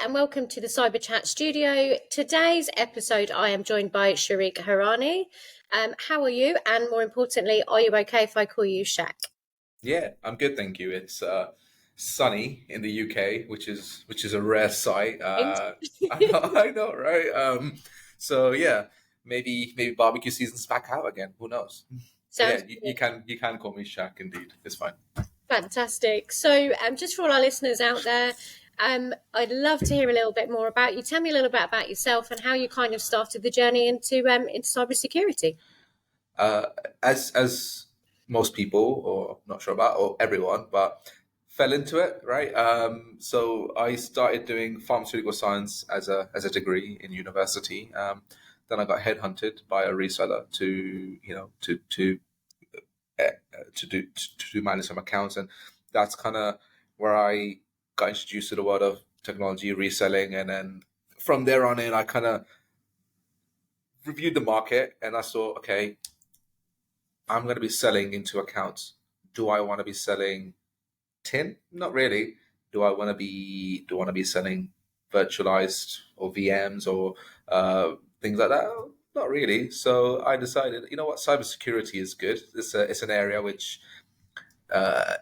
and welcome to the Cyber Chat studio. Today's episode, I am joined by Shariq Hirani. How are you? And more importantly, are you okay if I call you Shaq? Yeah, I'm good, thank you. It's sunny in the UK, which is a rare sight. I know, right? So yeah, maybe barbecue season's back out again. Who knows? But yeah, Sounds you can call me Shaq. Indeed, it's fine. fantastic. So, just for all our listeners out there, I'd love to hear a little bit more about you. Tell me a little bit about yourself and how you kind of started the journey into cybersecurity. Uh, as most people, or not sure about, or everyone, but fell into it, right? So I started doing pharmaceutical science as a degree in university. Then I got headhunted by a reseller to manage some accounts, and that's kind of where I got introduced to the world of technology reselling, and then from there on in, I kind of reviewed the market, and I saw, okay, I'm going to be selling into accounts. Do I want to be selling tin? Not really. Do I want to be selling virtualized or VMs or things like that? Not really. So I decided, you know what, cybersecurity is good. It's an area which uh,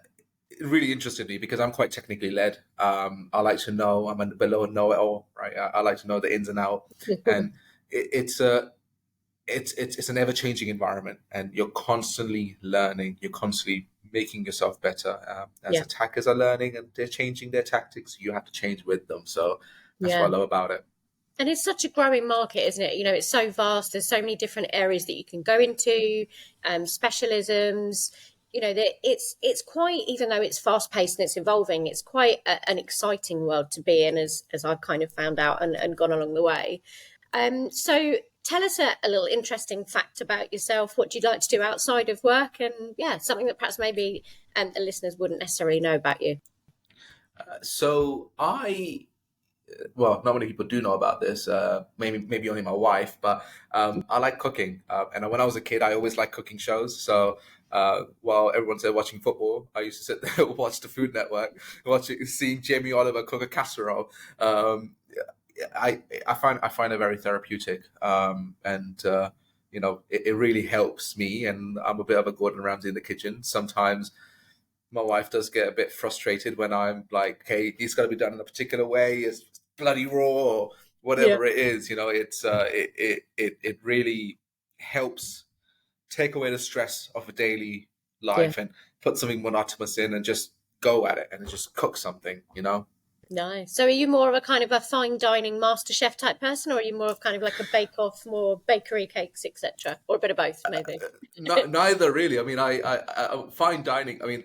really interested me because I'm quite technically led. I like to know. I'm a below know it all, right? I like to know the ins and out, and it's a it's an ever changing environment, and you're constantly learning. You're constantly making yourself better. As Yeah, attackers are learning and they're changing their tactics, you have to change with them. So that's what yeah. I love about it. And it's such a growing market, isn't it? You know, it's so vast. There's so many different areas that you can go into, specialisms. You know, that it's quite, even though it's fast paced and it's evolving, it's quite an exciting world to be in, as I've kind of found out and gone along the way. So tell us a little interesting fact about yourself. What do you like to do outside of work? And yeah, something that perhaps maybe the listeners wouldn't necessarily know about you. So well, not many people do know about this. Maybe only my wife, but I like cooking. And when I was a kid, I always liked cooking shows. So while everyone's there watching football, I used to sit there and watch the Food Network, seeing Jamie Oliver cook a casserole. I find it very therapeutic, and it really helps me. And I'm a bit of a Gordon Ramsay in the kitchen. Sometimes my wife does get a bit frustrated when I'm like, "Hey, it's got to be done in a particular way. It's bloody raw, or Yeah. whatever it is." It really helps take away the stress of a daily Yeah. life and put something monotonous in and just go at it and just cook something. Nice. So are you more of a kind of a fine dining master chef type person, or are you more of kind of like a bake off, more bakery cakes, etc., or a bit of both, maybe? Neither really. I mean, I fine dining. I mean,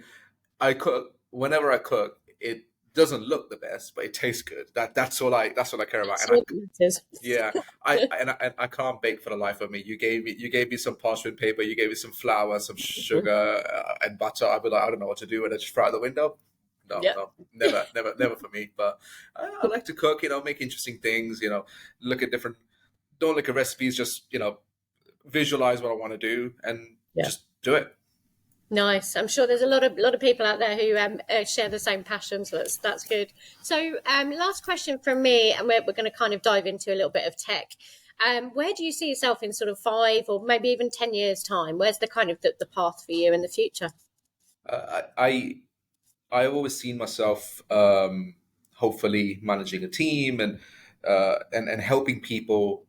I cook whenever I cook. It doesn't look the best, but it tastes good. That's what I care about. That's And I what it is. yeah, I can't bake for the life of me. You gave me some parchment paper. You gave me some flour, some sugar, and butter. I'd be like, I don't know what to do, and I just throw it out the window. No, Yeah. no, never, never, never for me. But I like to cook. Make interesting things. Look at different. Don't look at recipes. Just visualize what I want to do and Yeah. just do it. Nice. I'm sure there's a lot of people out there who share the same passion, so that's good. So, last question from me, and we're going to kind of dive into a little bit of tech. Where do you see yourself in sort of 5 or maybe even 10 years time? Where's the kind of the path for you in the future? I've always seen myself, hopefully managing a team and helping people.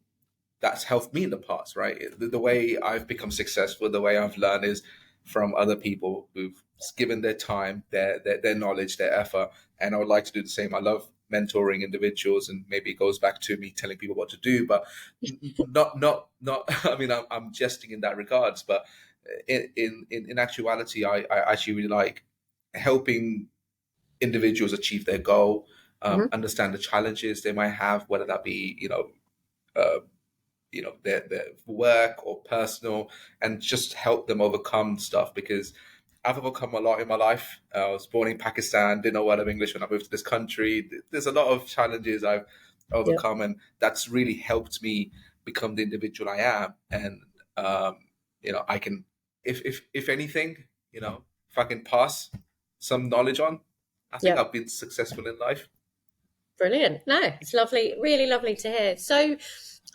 That's helped me in the past, right? The way I've become successful, the way I've learned is from other people who've given their time, their knowledge, their effort, and I would like to do the same. I love mentoring individuals, and maybe it goes back to me telling people what to do, but not. I mean, I'm jesting in that regards, but in actuality, I actually really like helping individuals achieve their goal, Hmm. understand the challenges they might have, whether that be uh, their work or personal, and just help them overcome stuff, because I've overcome a lot in my life. I was born in Pakistan, didn't know a word of English when I moved to this country. There's a lot of challenges I've Yeah. overcome, and that's really helped me become the individual I am. And I can, if anything, if I can pass some knowledge on, I think Yeah. I've been successful in life. Brilliant. No, it's lovely, really lovely to hear. So,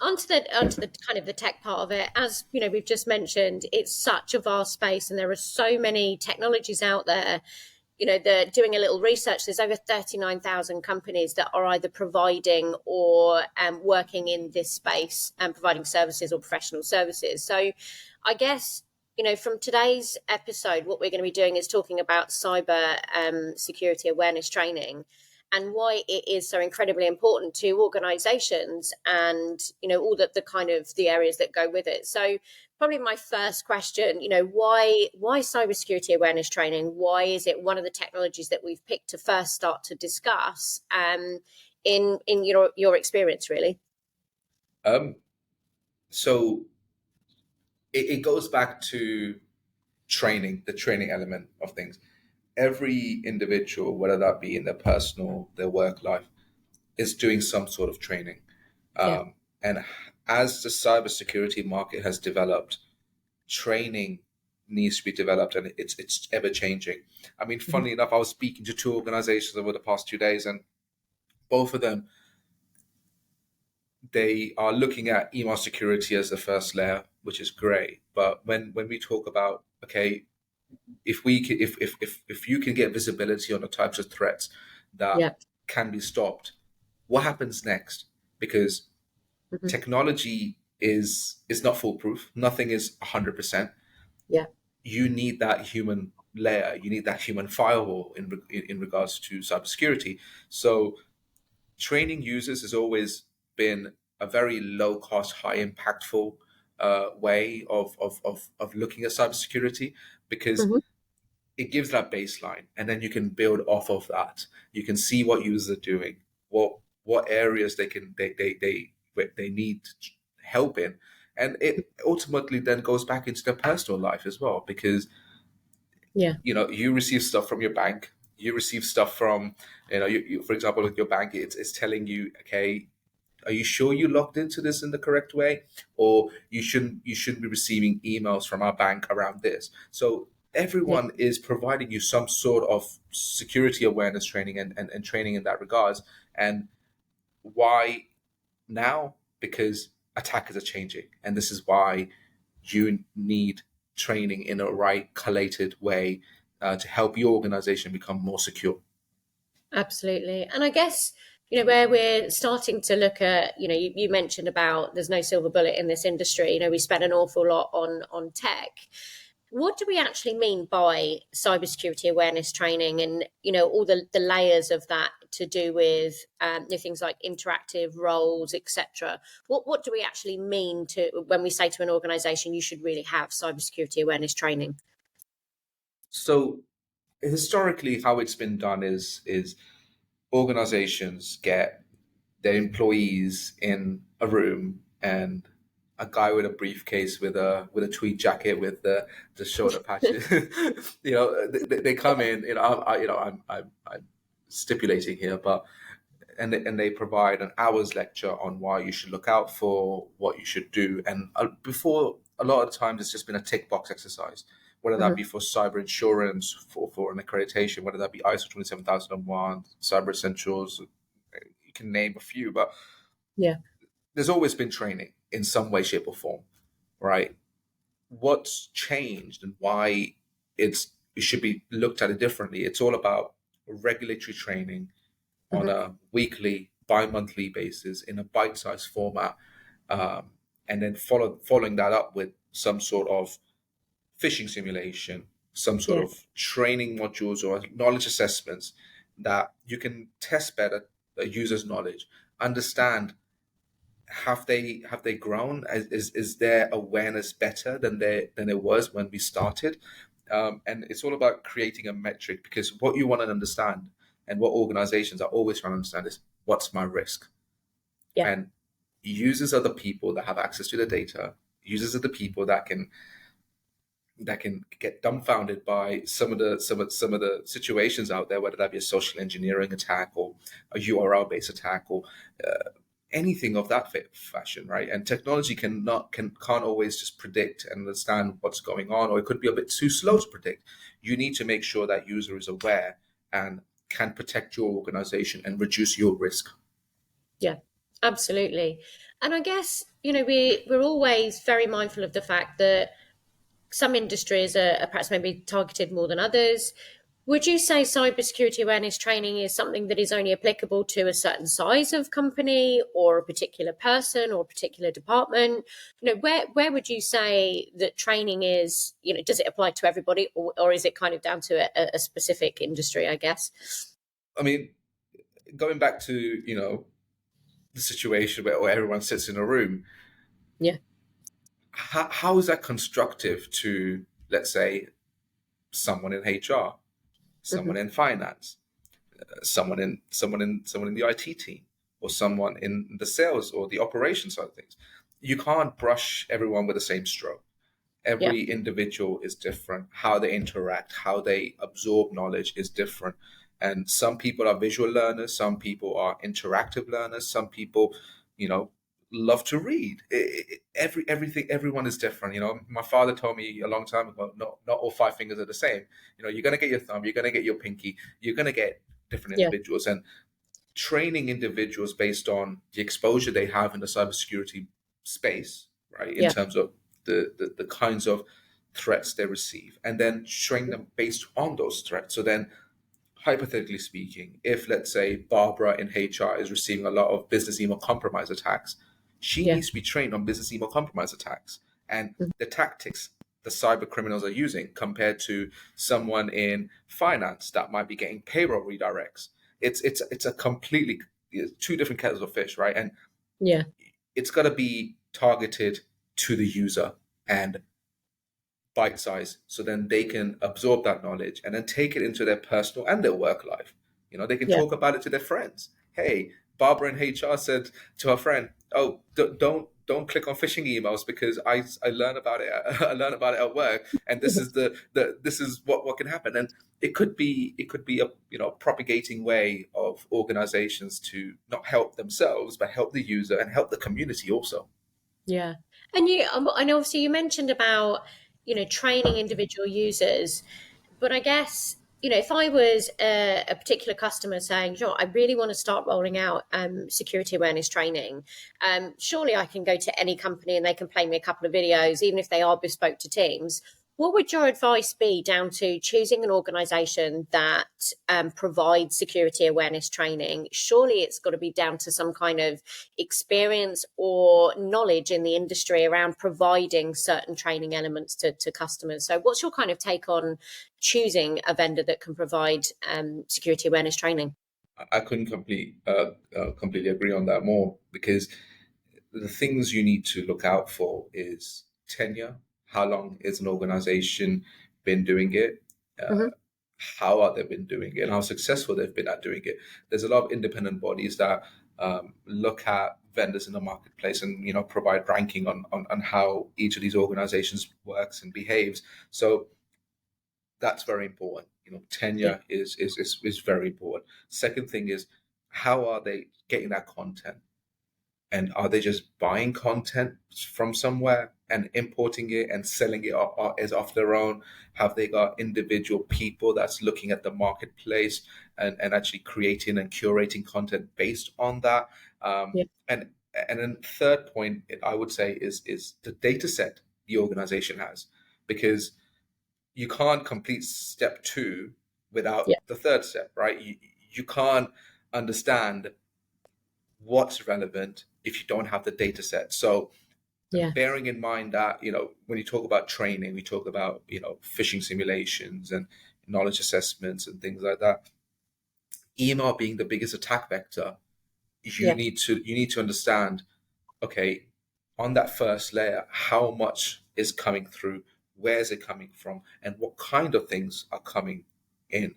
onto the kind of the tech part of it. As you know, we've just mentioned, it's such a vast space, and there are so many technologies out there. You know, they're doing a little research. There's over 39,000 companies that are either providing or working in this space and providing services or professional services. So, I guess from today's episode, what we're going to be doing is talking about cyber security awareness training and why it is so incredibly important to organizations and all the kind of the areas that go with it. So probably my first question, why cybersecurity awareness training? Why is it one of the technologies that we've picked to first start to discuss in your experience, really? Um, so it goes back to training, the training element of things. Every individual, whether that be in their personal, their work life, is doing some sort of training. Yeah. And as the cybersecurity market has developed, training needs to be developed, and it's ever changing. I mean, Mhm. funnily enough, I was speaking to two organizations over the past 2 days, and both of them, they are looking at email security as the first layer, which is great. But when we talk about, okay, if we can, if you can get visibility on the types of threats that Yeah. can be stopped, what happens next? Because Mhm. technology is not foolproof. Nothing is 100%. Yeah. You need that human layer. You need that human firewall in regards to cybersecurity. So training users has always been a very low cost, high impactful way of looking at cybersecurity, because Mhm. it gives that baseline, and then you can build off of that. You can see what users are doing, what areas they need help in, and it ultimately then goes back into their personal life as well, because Yeah. you receive stuff from your bank, you receive stuff from for example, with your bank, it's telling you, okay, are you sure you logged into this in the correct way, or you shouldn't be receiving emails from our bank around this. So Yeah. everyone is providing you some sort of security awareness training and training in that regards. And why now? Because attackers are changing, and this is why you need training in a right collated way to help your organization become more secure. Absolutely. And I guess, where we're starting to look at, you mentioned about there's no silver bullet in this industry. We spend an awful lot on tech. What do we actually mean by cybersecurity awareness training and, all the layers of that to do with things like interactive roles, etc. What do we actually mean to when we say to an organization, you should really have cybersecurity awareness training? So historically, how it's been done is organizations get their employees in a room, and a guy with a briefcase with a tweed jacket with the shoulder patches. They come in. I'm stipulating here, but and they provide an hour's lecture on why you should look out for, what you should do. And before, a lot of the times it's just been a tick box exercise, whether that Mhm. be for cyber insurance, for an accreditation, whether that be ISO 27001, Cyber Essentials, you can name a few. But Yeah. there's always been training in some way, shape, or form, right? What's changed and why it should be looked at it differently? It's all about regulatory training on Mhm. a weekly, bi-monthly basis in a bite-sized format, um, and then following that up with some sort of phishing simulation, some sort Yeah. of training modules or knowledge assessments that you can test better the user's knowledge, understand, have they grown? Is their awareness better than it was when we started? And it's all about creating a metric, because what you want to understand and what organizations are always trying to understand is, what's my risk? Yeah. And users are the people that have access to the data. Users are the people that can get dumbfounded by some of the situations out there, whether that be a social engineering attack or a URL based attack, or anything of that fashion, right? And technology can't always just predict and understand what's going on, or it could be a bit too slow to predict. You need to make sure that user is aware and can protect your organization and reduce your risk. Yeah, absolutely. And I guess, we're always very mindful of the fact that some industries are perhaps maybe targeted more than others. Would you say cybersecurity awareness training is something that is only applicable to a certain size of company or a particular person or a particular department? Where would you say that training is, does it apply to everybody, or is it kind of down to a specific industry, I guess? I mean, going back to, the situation where everyone sits in a room, Yeah. how is that constructive to, let's say, someone in HR, Hmm. someone in finance, someone in the IT team, or someone in the sales or the operations side of things? You can't brush everyone with the same stroke. Yeah. Every individual is different. How they interact, how they absorb knowledge is different. And some people are visual learners, some people are interactive learners, some people, you know, love to read. Everyone is different. My father told me a long time ago, not all five fingers are the same. You're going to get your thumb, you're going to get your pinky, you're going to get different Yeah. individuals. And training individuals based on the exposure they have in the cybersecurity space, right? In Yeah. terms of the kinds of threats they receive, and then train them based on those threats. So then, hypothetically speaking, if let's say Barbara in HR is receiving a lot of business email compromise attacks, she Yeah. needs to be trained on business email compromise attacks and Mhm. the tactics the cyber criminals are using compared to someone in finance that might be getting payroll redirects. It's a completely two different kettles of fish, right? And Yeah. it's got to be targeted to the user and bite size, so then they can absorb that knowledge and then take it into their personal and their work life. They can Yeah. talk about it to their friends. Hey, Barbara in HR said to her friend, "Oh, don't click on phishing emails because I learn about it. I learn about it at work, and this is this is what can happen." And it could be a propagating way of organizations to not help themselves but help the user and help the community also. Yeah. And obviously you mentioned about, training individual users, but I guess, if I was a particular customer saying, I really want to start rolling out security awareness training, surely I can go to any company and they can play me a couple of videos, even if they are bespoke to teams. What would your advice be down to choosing an organization that provides security awareness training? Surely it's got to be down to some kind of experience or knowledge in the industry around providing certain training elements to customers. So, what's your kind of take on choosing a vendor that can provide security awareness training? I couldn't completely agree on that more, because the things you need to look out for is tenure. How long is an organization been doing it? Hmm. How are they been doing it? And how successful they've been at doing it? There's a lot of independent bodies that look at vendors in the marketplace and provide ranking on how each of these organizations works and behaves. So that's very important. Yeah, Tenure is very important. Second thing is, how are they getting that content? And are they just buying content from somewhere and importing it and selling it as off their own? Have they got individual people that's looking at the marketplace and actually creating and curating content based on that? yeah, And then third point I would say is the data set the organization has, because you can't complete step two without yeah, the third step, right? You can't understand what's relevant if you don't have the data set. So yeah, bearing in mind that, when you talk about training, we talk about, phishing simulations and knowledge assessments and things like that. Email being the biggest attack vector, you yeah, need to understand, okay, on that first layer, how much is coming through, where is it coming from, and what kind of things are coming in.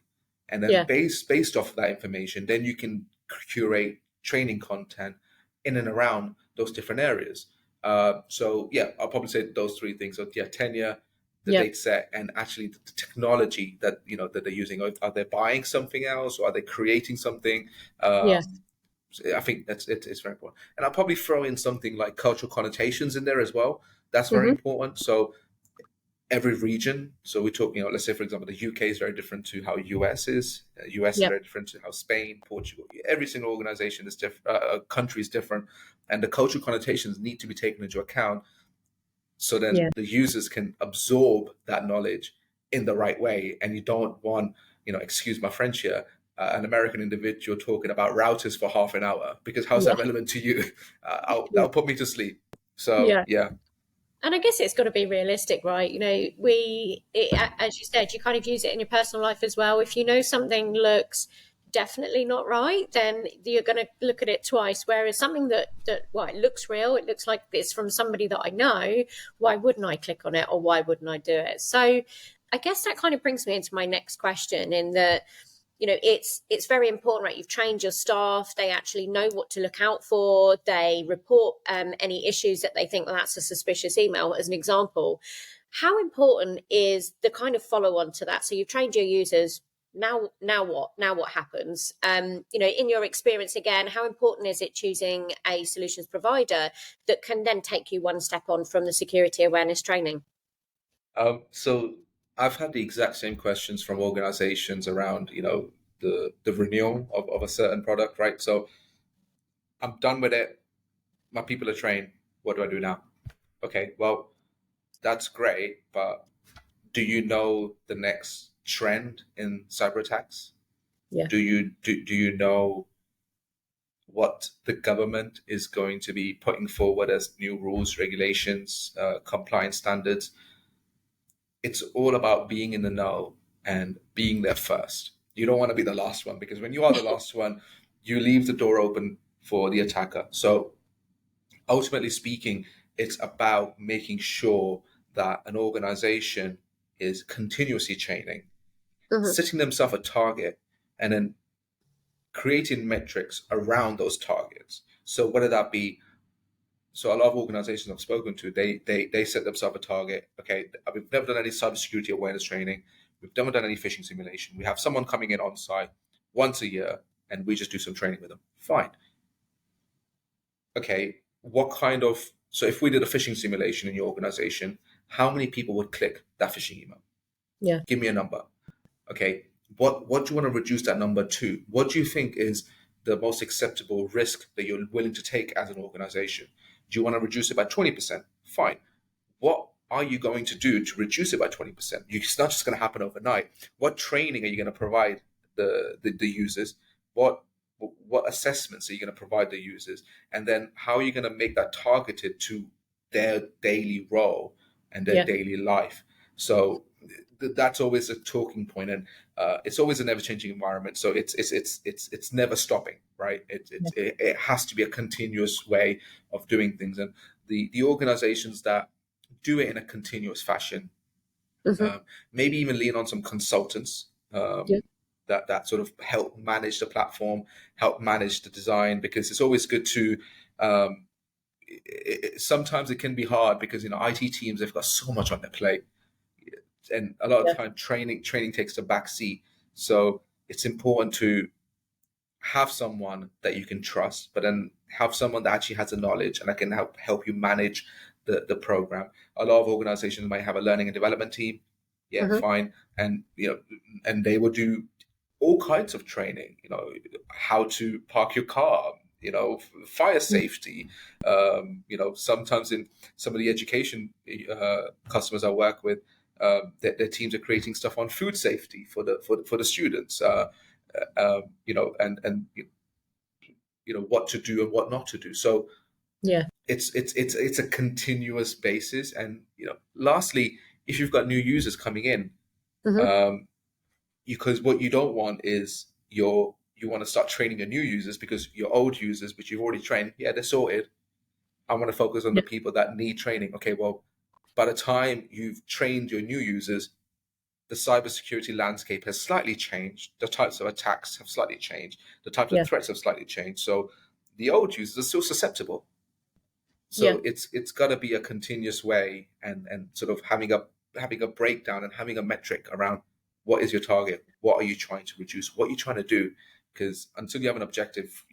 And then yeah, based off of that information, then you can curate training content in and around those different areas. So yeah, I'll probably say those three things. So yeah, tenure, the yeah, data set, and actually the technology that that they're using. Are they buying something else, or are they creating something? yeah, Um, I think it's very important. And I'll probably throw in something like cultural connotations in there as well. That's very hmm, important. So every region. So we talk, let's say, for example, the UK is very different to how US is. US is Yep. very different to how Spain, Portugal, every single organization is different, country is different. And the cultural connotations need to be taken into account so then Yeah. the users can absorb that knowledge in the right way. And you don't want, excuse my French here, an American individual talking about routers for half an hour, because how's Yeah. that relevant to you? Yeah. That'll put me to sleep. So Yeah. yeah. And I guess it's got to be realistic, right? As you said, you kind of use it in your personal life as well. If you know something looks definitely not right, then you're going to look at it twice. Whereas something well, it looks real, it looks like it's from somebody that I know, why wouldn't I click on it, or why wouldn't I do it? So I guess that kind of brings me into my next question, in that it's very important, right? You've trained your staff, they actually know what to look out for, they report any issues that they think, well, that's a suspicious email, as an example. How important is the kind of follow on to that? So you've trained your users, now what happens? In your experience, again, how important is it choosing a solutions provider that can then take you one step on from the security awareness training? So I've had the exact same questions from organizations around, the renewal of a certain product, right? So I'm done with it. My people are trained. What do I do now? Okay, well, that's great, but do you know the next trend in cyber attacks? Yeah. Do you know what the government is going to be putting forward as new rules, regulations, compliance standards? It's all about being in the know and being there first. You don't want to be the last one, because when you are the last one, you leave the door open for the attacker. So ultimately speaking, it's about making sure that an organization is continuously training, Hmm. setting themselves a target, and then creating metrics around those targets. So whether that be, so a lot of organizations I've spoken to, they set themselves a target. Okay, we've never done any cybersecurity awareness training. We've never done any phishing simulation. We have someone coming in on site once a year, and we just do some training with them. Fine. Okay, what kind of, so if we did a phishing simulation in your organization, how many people would click that phishing email? Yeah. Give me a number. Okay, what do you want to reduce that number to? What do you think is the most acceptable risk that you're willing to take as an organization? Do you want to reduce it by 20%? Fine. What are you going to do to reduce it by 20%? It's not just going to happen overnight. What training are you going to provide the users? What assessments are you going to provide the users? And then how are you going to make that targeted to their daily role and their Yeah. daily life? So that's always a talking point, and it's always an ever-changing environment. So it's never stopping, right? It has to be a continuous way of doing things, and the organizations that do it in a continuous fashion, Hmm. um, maybe even lean on some consultants, Yeah. that sort of help manage the platform, help manage the design, because it's always good to. Sometimes it can be hard because IT teams, they've got so much on their plate, and a lot of Yeah. time training takes the back seat. So it's important to have someone that you can trust, but then have someone that actually has the knowledge and that can help you manage the program. A lot of organizations might have a learning and development team. Yeah, Hmm. fine. And and they will do all kinds of training, how to park your car, fire safety. Sometimes in some of the education customers I work with, their teams are creating stuff on food safety for the students. And what to do and what not to do. So Yeah. it's a continuous basis. And lastly, if you've got new users coming in, Hmm. um, because what you don't want is you want to start training your new users, because your old users, which you've already trained, yeah, they're sorted. I want to focus on the Yeah. people that need training. Okay, well, by the time you've trained your new users, the cybersecurity landscape has slightly changed. The types of attacks have slightly changed. The types of Yeah. threats have slightly changed. So the old users are still susceptible. Yeah. So it's got to be a continuous way, and sort of having a breakdown and having a metric around what is your target, what are you trying to reduce, what are you trying to do, because until you have an objective,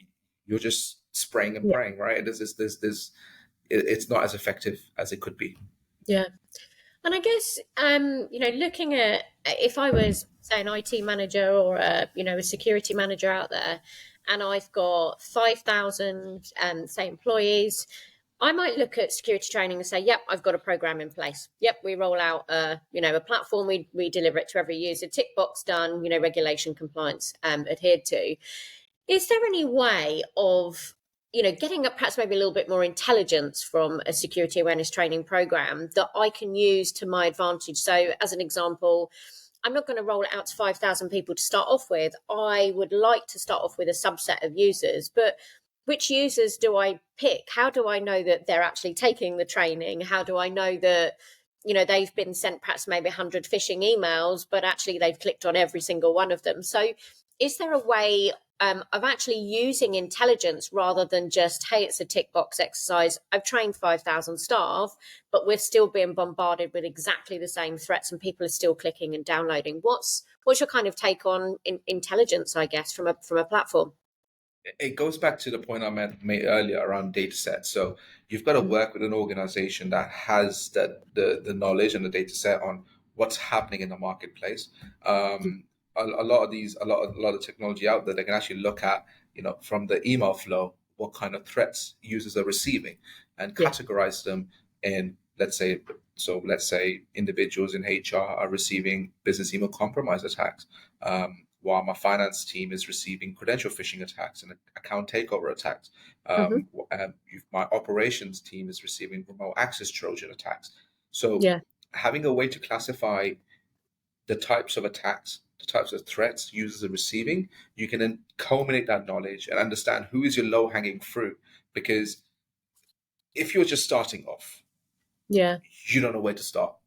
you're just spraying and Yeah. praying, right? It's not as effective as it could be. Yeah. And I guess, looking at, if I was, say, an IT manager or a security manager out there, and I've got 5,000, say, employees, I might look at security training and say, yep, I've got a program in place. Yep, we roll out a platform, we deliver it to every user, tick box done, regulation compliance adhered to. Is there any way of, getting up perhaps maybe a little bit more intelligence from a security awareness training program that I can use to my advantage? So, as an example, I'm not going to roll it out to 5,000 people to start off with. I would like to start off with a subset of users, but which users do I pick? How do I know that they're actually taking the training? How do I know that, they've been sent perhaps maybe 100 phishing emails, but actually they've clicked on every single one of them? So, is there a way of actually using intelligence rather than just, hey, it's a tick box exercise? I've trained 5,000 staff, but we're still being bombarded with exactly the same threats, and people are still clicking and downloading. What's your kind of take on intelligence, I guess, from a platform? It goes back to the point I made earlier around data sets. So you've got to Mm. work with an organization that has the knowledge and the data set on what's happening in the marketplace. A lot of these, a lot of technology out there, they can actually look at, from the email flow, what kind of threats users are receiving, and Yeah. categorize them in, let's say individuals in HR are receiving business email compromise attacks, while my finance team is receiving credential phishing attacks and account takeover attacks. Hmm. My operations team is receiving remote access Trojan attacks. So, Yeah. having a way to classify the types of attacks, the types of threats users are receiving, you can then culminate that knowledge and understand who is your low hanging fruit. Because if you're just starting off, Yeah. you don't know where to start.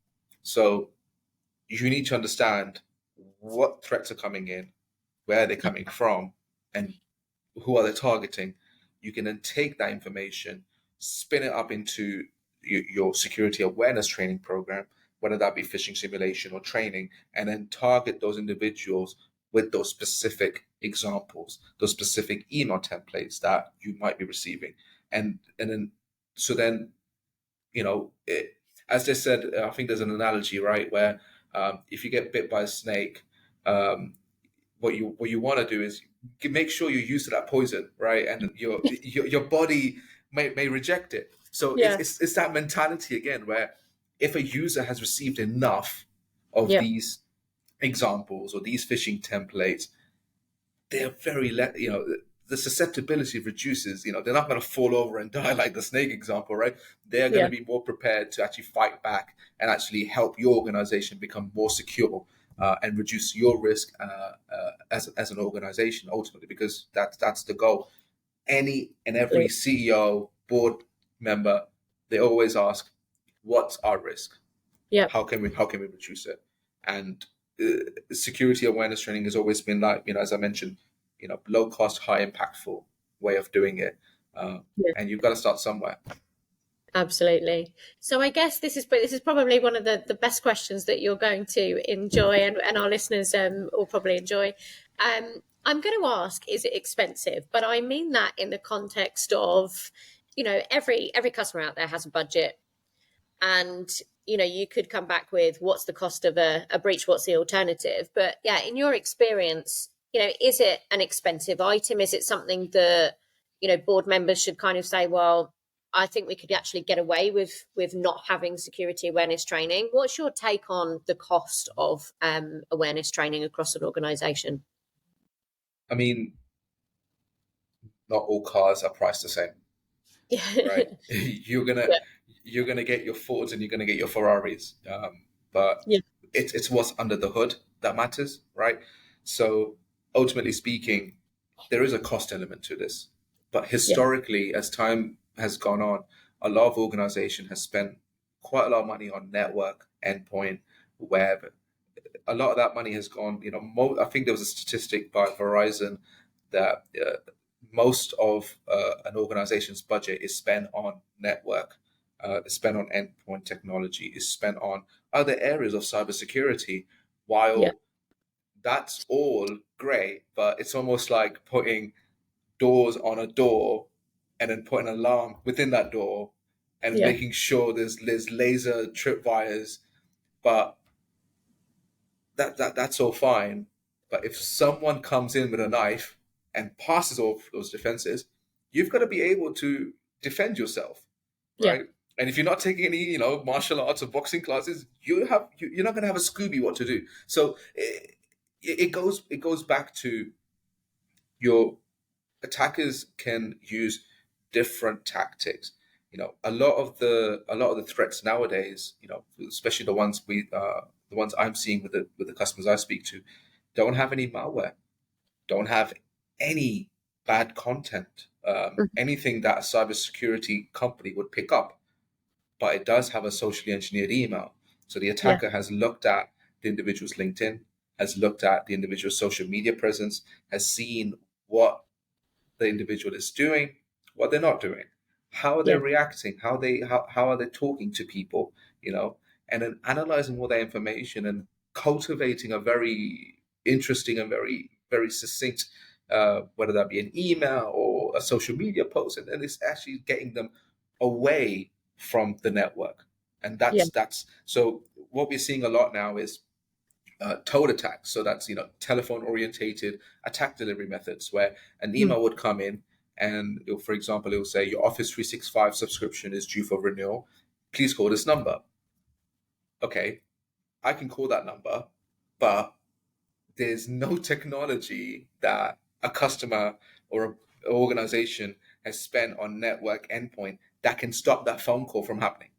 So, you need to understand what threats are coming in, where they're coming from, and who are they targeting. You can then take that information, spin it up into your security awareness training program, whether that be phishing simulation or training, and then target those individuals with those specific examples, those specific email templates that you might be receiving. And then, so then, as they said, I think there's an analogy, right, where if you get bit by a snake, um, what you want to do is make sure you're used to that poison, right? And your body may reject it. So it's, Yeah. it's it's that mentality again, where if a user has received enough of Yeah. these examples or these phishing templates, they're the susceptibility reduces. They're not going to fall over and die like the snake example, right? They're going to Yeah. be more prepared to actually fight back and actually help your organization become more secure, and reduce your risk, as an organization ultimately, because that's the goal. Any and every Absolutely. CEO, board member, they always ask, "What's our risk? Yeah. How can we reduce it?" And security awareness training has always been, like, as I mentioned, low cost, high impactful way of doing it. uh, Yeah. and you've got to start somewhere. Absolutely. So I guess this is probably one of the best questions that you're going to enjoy, and our listeners will probably enjoy. I'm going to ask, is it expensive? But I mean that in the context of, every customer out there has a budget, and you could come back with, what's the cost of a breach, what's the alternative? But yeah, in your experience, is it an expensive item? Is it something that board members should kind of say, well, I think we could actually get away with not having security awareness training? What's your take on the cost of awareness training across an organization? I mean, not all cars are priced the same, right? Yeah. You're gonna get your Fords and you're gonna get your Ferraris, but Yeah. it's what's under the hood that matters, right? So ultimately speaking, there is a cost element to this, but Yeah. historically, as time has gone on, a lot of organization has spent quite a lot of money on network, endpoint, web. A lot of that money has gone. I think there was a statistic by Verizon that most of an organization's budget is spent on network, is spent on endpoint technology, is spent on other areas of cybersecurity. Yeah. While that's all great, but it's almost like putting doors on a door and then putting an alarm within that door and Yeah. making sure there's laser tripwires. But that's all fine. But if someone comes in with a knife and passes all those defenses, you've got to be able to defend yourself, Yeah. right? And if you're not taking any, martial arts or boxing classes, you're not going to have a Scooby what to do. So it goes back to your attackers can use different tactics. A lot of the threats nowadays, especially the ones I'm seeing with the customers I speak to, don't have any malware, don't have any bad content, Mhm. anything that a cybersecurity company would pick up, but it does have a socially engineered email. So the Yeah. attacker has looked at the individual's LinkedIn, has looked at the individual's social media presence, has seen what the individual is doing, what they're not doing, how are they Yeah. reacting, how are they talking to people, and then analyzing all that information and cultivating a very interesting and very very succinct, whether that be an email or a social media post, and it's actually getting them away from the network. And Yeah. that's so what we're seeing a lot now is toad attacks. So that's telephone orientated attack delivery methods where an Mm. email would come in and for example it will say your Office 365 subscription is due for renewal. Please call this number. Okay, I can call that number, but there's no technology that a customer or an organization has spent on network endpoint that can stop that phone call from happening,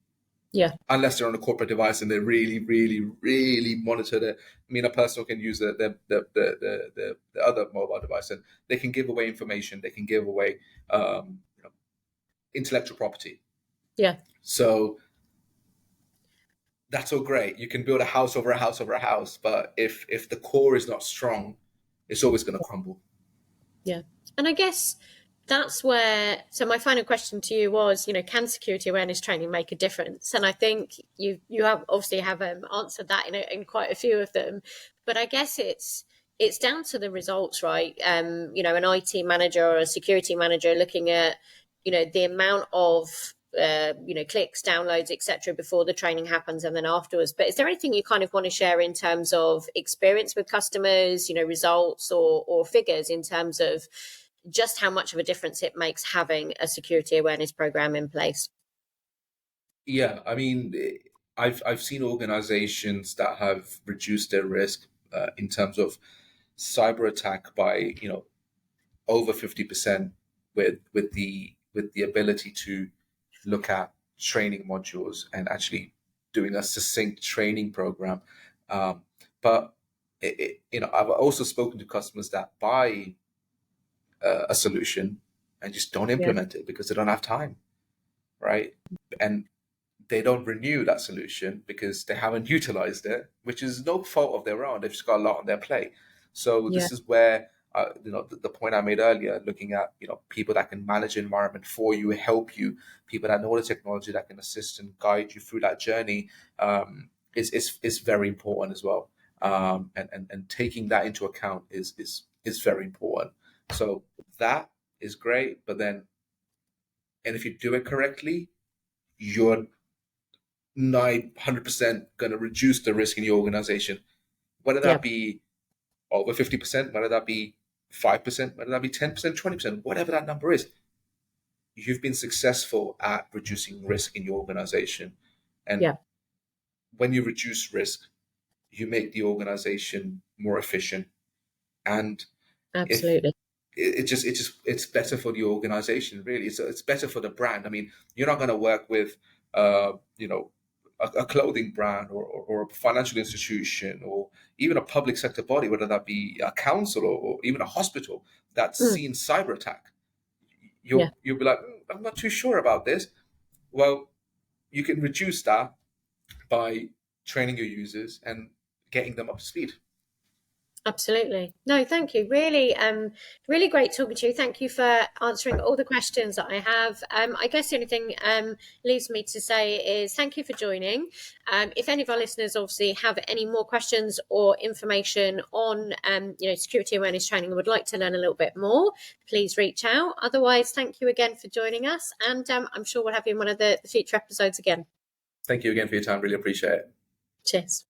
Yeah. unless they're on a corporate device and they really, really, really monitor it. I mean, a person can use the other mobile device and they can give away information. They can give away intellectual property. Yeah. So that's all great. You can build a house over a house over a house, but if the core is not strong, it's always going to crumble. Yeah. And I guess that's where, so my final question to you was, can security awareness training make a difference? And I think you have obviously have answered that in quite a few of them, but I guess it's down to the results, right? An IT manager or a security manager looking at, the amount of clicks, downloads, etc., before the training happens and then afterwards. But is there anything you kind of want to share in terms of experience with customers, results or figures in terms of just how much of a difference it makes having a security awareness program in place? Yeah, I mean, I've seen organizations that have reduced their risk in terms of cyber attack by over 50% with the ability to look at training modules and actually doing a succinct training program. But I've also spoken to customers that buy a solution and just don't Yeah. implement it because they don't have time, right? And they don't renew that solution because they haven't utilized it, which is no fault of their own. They've just got a lot on their plate. So Yeah. this is where the point I made earlier, looking at people that can manage the environment for you, help you, people that know the technology that can assist and guide you through that journey, is very important as well. And taking that into account is very important. So that is great, but then and if you do it correctly, you're 900% going to reduce the risk in your organization, whether Yeah. that be over 50%, whether that be 5%, whether that be 10%, 20%, whatever that number is. You've been successful at reducing risk in your organization. And Yeah. when you reduce risk, you make the organization more efficient. And if Absolutely. it's better for the organization, really. It's better for the brand. I mean, you're not going to work with uh, you know a clothing brand or a financial institution or even a public sector body, whether that be a council or even a hospital that's Mm. seen cyber attack. Yeah. You'll be like, I'm not too sure about this. Well, you can reduce that by training your users and getting them up to speed. Absolutely. No, thank you. Really, really great talking to you. Thank you for answering all the questions that I have. I guess the only thing leaves me to say is thank you for joining. If any of our listeners obviously have any more questions or information on, security awareness training and would like to learn a little bit more, please reach out. Otherwise, thank you again for joining us, and I'm sure we'll have you in one of the future episodes again. Thank you again for your time. Really appreciate it. Cheers.